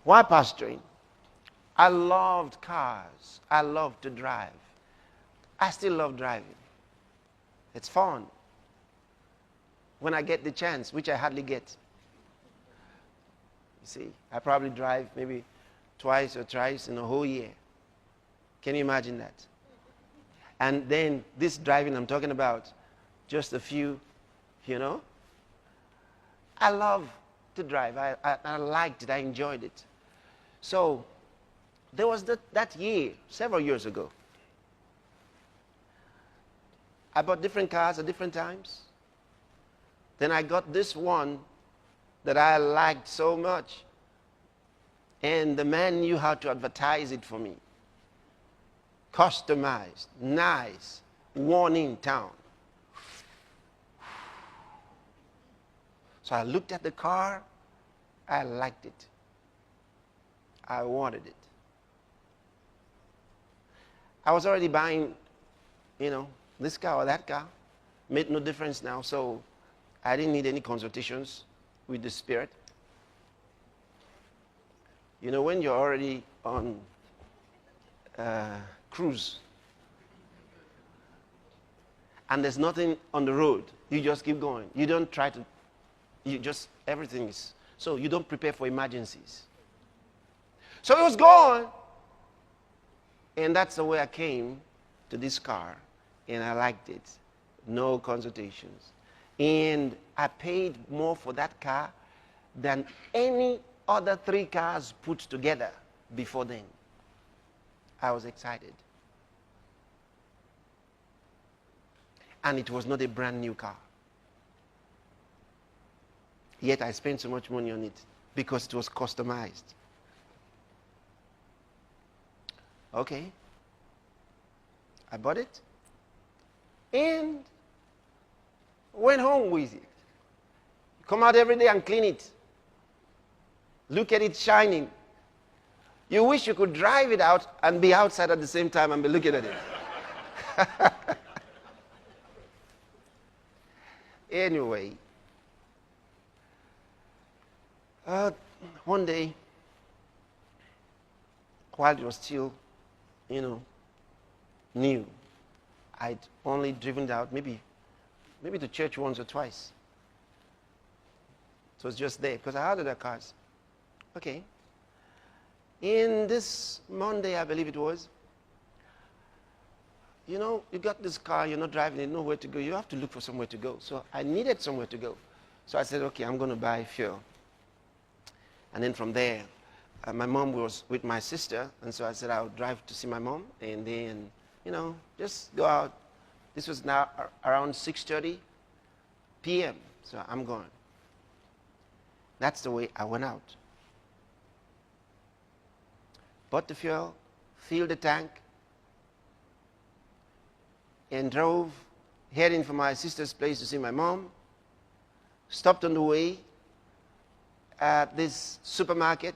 While pastoring, I loved cars. I loved to drive. I still love driving. It's fun. When I get the chance, which I hardly get. You see, I probably drive maybe twice or thrice in a whole year. Can you imagine that? And then this driving I'm talking about, just a few, you know. I love to drive. I liked it. I enjoyed it. So there was that year, several years ago. I bought different cars at different times. Then I got this one that I liked so much. And the man knew how to advertise it for me. Customized, nice, one in town. So I looked at the car. I liked it. I wanted it. I was already buying, this car or that car. Made no difference now. So I didn't need any consultations with the Spirit. When you're already on cruise and there's nothing on the road, you just keep going. You don't try to, everything is, so you don't prepare for emergencies. So it was gone. And that's the way I came to this car. And I liked it. No consultations. And I paid more for that car than any other 3 cars put together before then. I was excited. And it was not a brand new car. Yet I spent so much money on it because it was customized. Okay. I bought it and went home with it. Come out every day and clean it. Look at it shining. You wish you could drive it out and be outside at the same time and be looking at it. Anyway, one day, while it was still, new, I'd only driven it out maybe to church once or twice. So it was just there because I had other cars. Okay. In this Monday, I believe it was, you got this car, you're not driving it, nowhere to go. You have to look for somewhere to go. So I needed somewhere to go. So I said, okay, I'm going to buy fuel. And then from there, my mom was with my sister, and so I said I'll drive to see my mom, and then, just go out. This was now around 6:30 p.m., so I'm going. That's the way I went out. Bought the fuel, filled the tank, and drove, heading for my sister's place to see my mom. Stopped on the way at this supermarket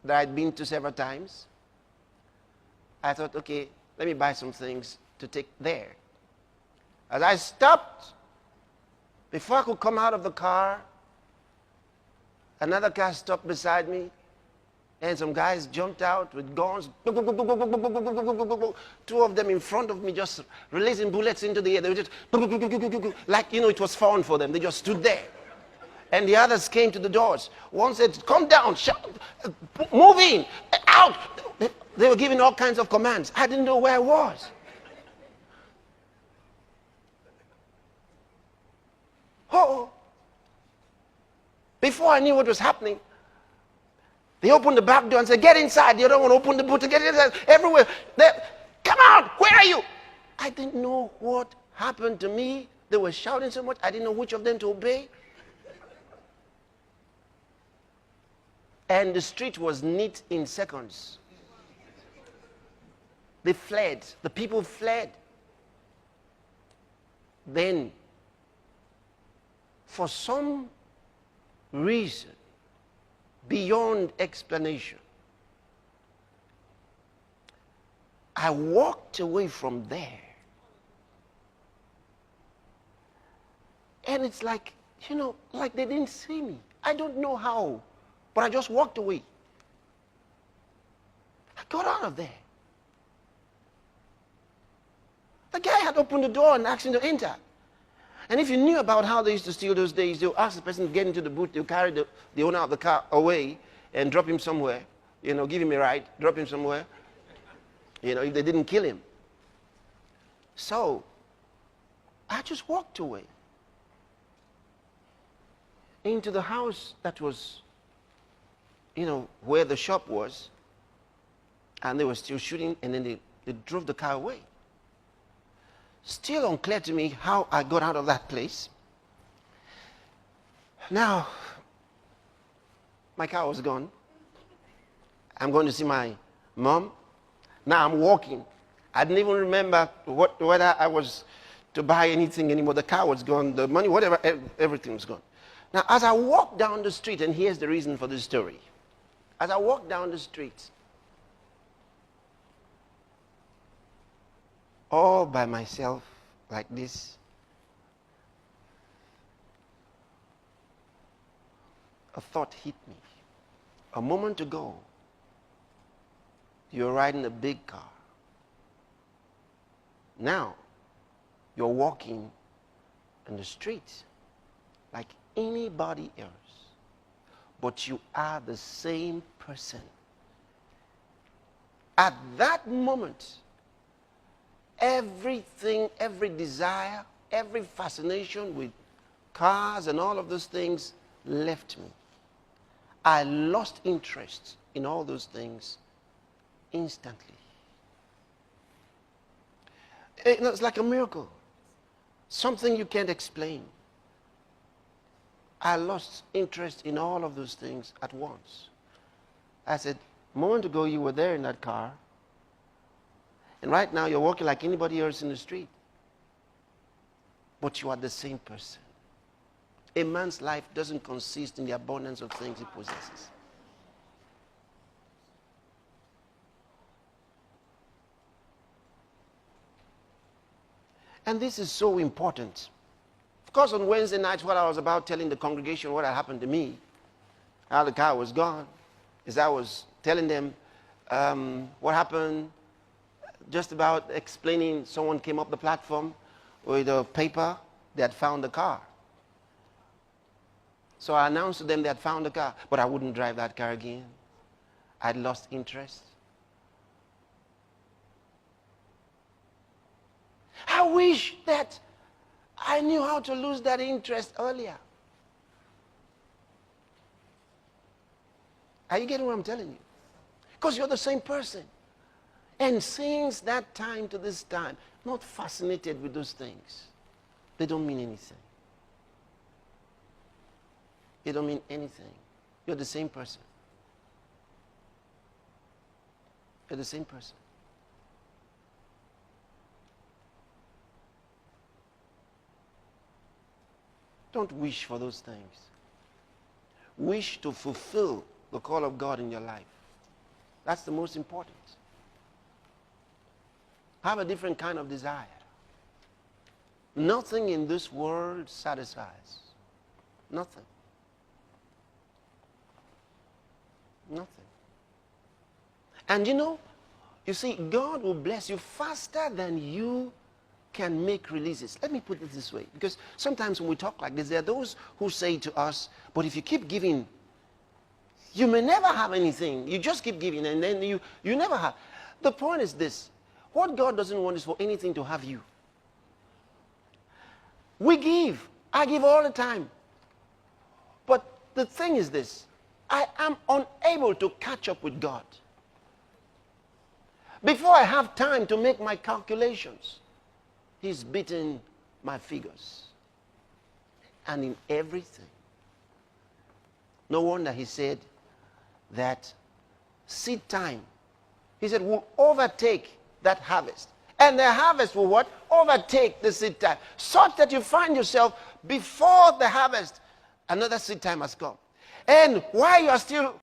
that I'd been to several times. I thought, okay, let me buy some things to take there. As I stopped, before I could come out of the car, another car stopped beside me, and some guys jumped out with guns. 2 of them in front of me just releasing bullets into the air. They were just like, it was fun for them. They just stood there. And the others came to the doors. One said, come down, move in, out. They were giving all kinds of commands. I didn't know where I was. Oh. Before I knew what was happening, they opened the back door and said, get inside. The other one opened the boot to get inside. Everywhere. Come out. Where are you? I didn't know what happened to me. They were shouting so much. I didn't know which of them to obey. And the street was neat in seconds. They fled. The people fled. Then, for some reason, beyond explanation, I walked away from there. And it's like, like they didn't see me. I don't know how, but I just walked away. got out of there. The guy had opened the door and asked him to enter. And if you knew about how they used to steal those days, they'll ask the person to get into the boot, they'll carry the owner of the car away and drop him somewhere. You know, give him a ride, drop him somewhere. You know, if they didn't kill him. So, I just walked away into the house that was, you know, where the shop was. And they were still shooting, and then they drove the car away. Still unclear to me how I got out of that place. Now, my car was gone. I'm going to see my mom. Now I'm walking. I didn't even remember whether I was to buy anything anymore. The car was gone, the money, whatever, everything was gone. Now, as I walk down the street, and here's the reason for this story. As I walk down the street, all by myself, like this, a thought hit me. A moment ago, you were riding a big car. Now, you're walking in the street like anybody else. But you are the same person. At that moment, everything, every desire, every fascination with cars and all of those things left me. I lost interest in all those things instantly. It's like a miracle. Something you can't explain. I lost interest in all of those things at once. I said, a moment ago you were there in that car, and right now you're walking like anybody else in the street. But you are the same person. A man's life doesn't consist in the abundance of things he possesses. And this is so important. Of course, on Wednesday nights, what I was about telling the congregation what had happened to me, how the car was gone, is I was telling them what happened, just about explaining. Someone came up the platform with a paper. They had found the car. So I announced to them they had found the car, but I wouldn't drive that car again. I'd lost interest. I wish that I knew how to lose that interest earlier. Are you getting what I'm telling you? Because you're the same person. And since that time to this time, not fascinated with those things. They don't mean anything. They don't mean anything. You're the same person. You're the same person. Don't wish for those things. Wish to fulfill the call of God in your life. That's the most important. Have a different kind of desire. Nothing in this world satisfies. Nothing. Nothing. And you see, God will bless you faster than you can make releases. Let me put it this way, because sometimes when we talk like this, there are those who say to us, but if you keep giving, you may never have anything. You just keep giving, and then you never have. The point is this: what God doesn't want is for anything to have you. We give. I give all the time. But the thing is this: I am unable to catch up with God. Before I have time to make my calculations, He's beaten my figures. And in everything. No wonder He said that seed time, He said, will overtake that harvest. And the harvest will what? Overtake the seed time. Such that you find yourself before the harvest, another seed time has come. And while you are still